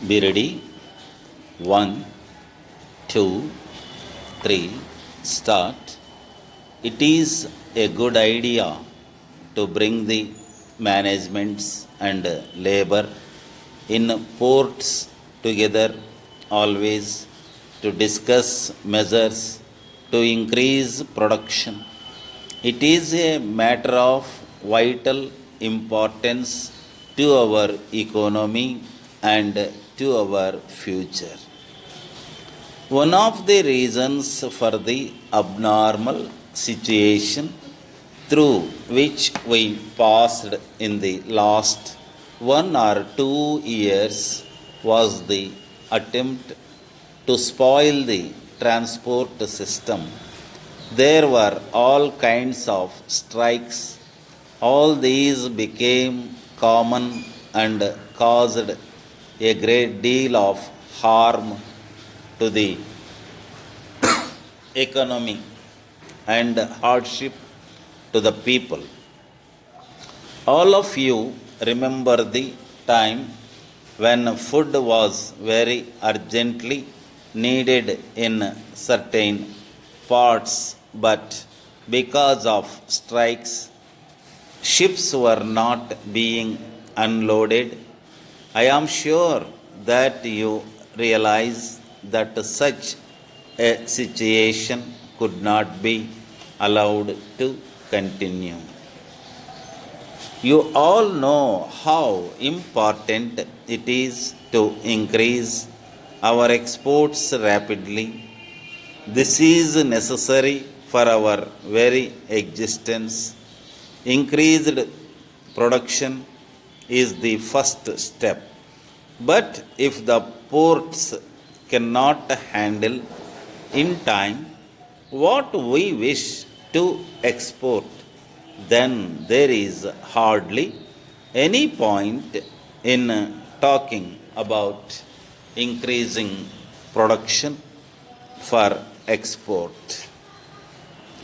Be ready. One, two, three, start. It is a good idea to bring the managements and labor in ports together always to discuss measures to increase production. It is a matter of vital importance to our economy and to our future. One of the reasons for the abnormal situation through which we passed in the last 1 or 2 years was the attempt to spoil the transport system. There were all kinds of strikes. All these became common and caused a great deal of harm to the economy and hardship to the people. All of you remember the time when food was very urgently needed in certain parts, but because of strikes, ships were not being unloaded. I am sure that you realize that such a situation could not be allowed to continue. You all know how important it is to increase our exports rapidly. This is necessary for our very existence. Increased production is the first step. But if the ports cannot handle in time what we wish to export, then there is hardly any point in talking about increasing production for export.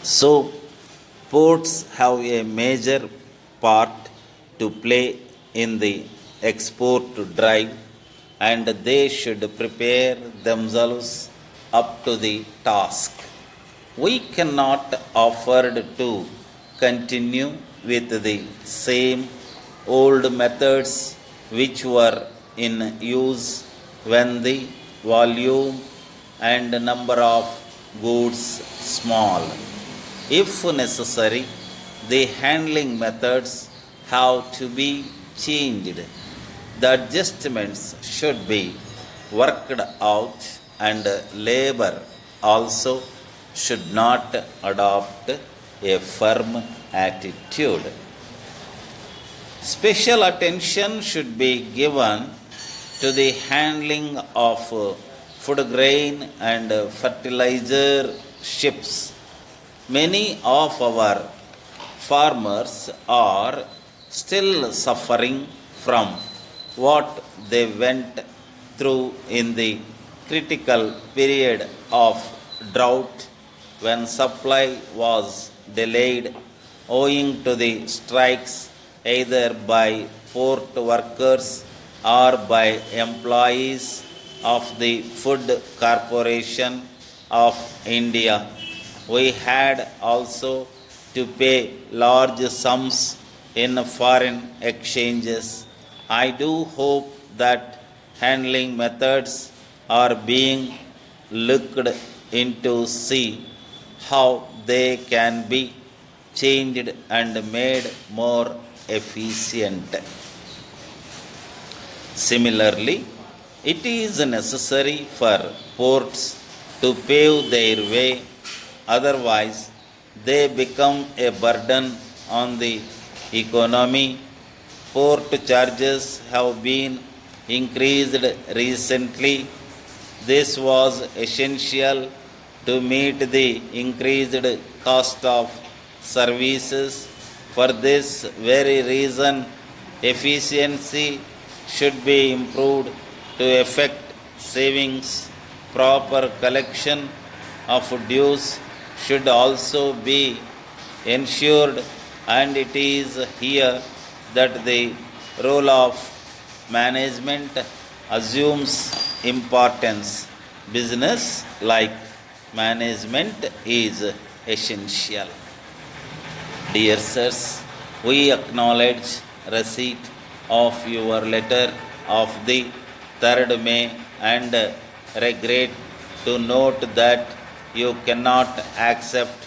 So, ports have a major part to play in the export drive, and they should prepare themselves up to the task. We cannot afford to continue with the same old methods which were in use when the volume and number of goods small. If necessary, the handling methods have to be changed. The adjustments should be worked out, and labor also should not adopt a firm attitude. Special attention should be given to the handling of food grain and fertilizer ships. Many of our farmers are still suffering from what they went through in the critical period of drought when supply was delayed owing to the strikes either by port workers or by employees of the Food Corporation of India. We had also to pay large sums in foreign exchanges. I do hope that handling methods are being looked into see how they can be changed and made more efficient. Similarly, it is necessary for ports to pave their way, otherwise they become a burden on the economy. Port charges have been increased recently. This was essential to meet the increased cost of services. For this very reason, efficiency should be improved to effect savings. Proper collection of dues should also be ensured, and it is here that the role of management assumes importance. Business like management is essential. Dear sirs, we acknowledge receipt of your letter of the 3rd May and regret to note that you cannot accept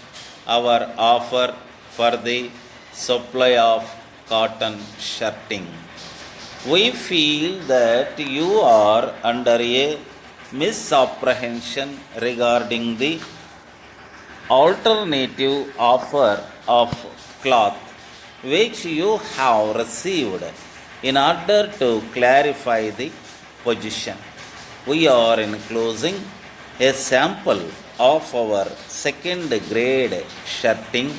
our offer for the supply of cotton shirting. We feel that you are under a misapprehension regarding the alternative offer of cloth which you have received. In order to clarify the position, we are enclosing a sample of our 2nd grade shirting.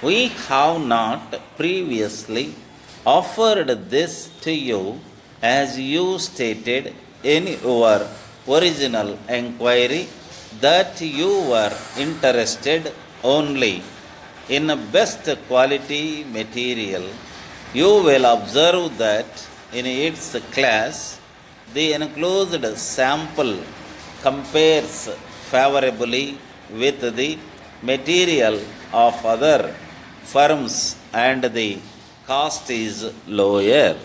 We have not previously offered this to you as you stated in your original inquiry that you were interested only in best quality material. You will observe that in its class, the enclosed sample compares favorably with the material of other firms and the cost is lower.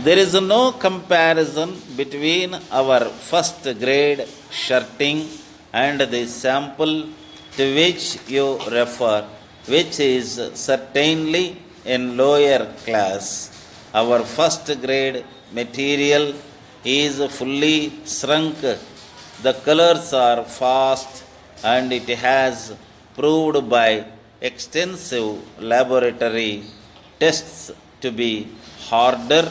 There is no comparison between our 1st grade shirting and the sample to which you refer, which is certainly in lower class. Our 1st grade material is fully shrunk. The colors are fast and it has proved by extensive laboratory tests to be harder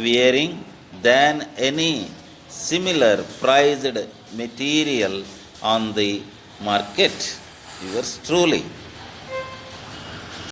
wearing than any similar priced material on the market. Yours truly.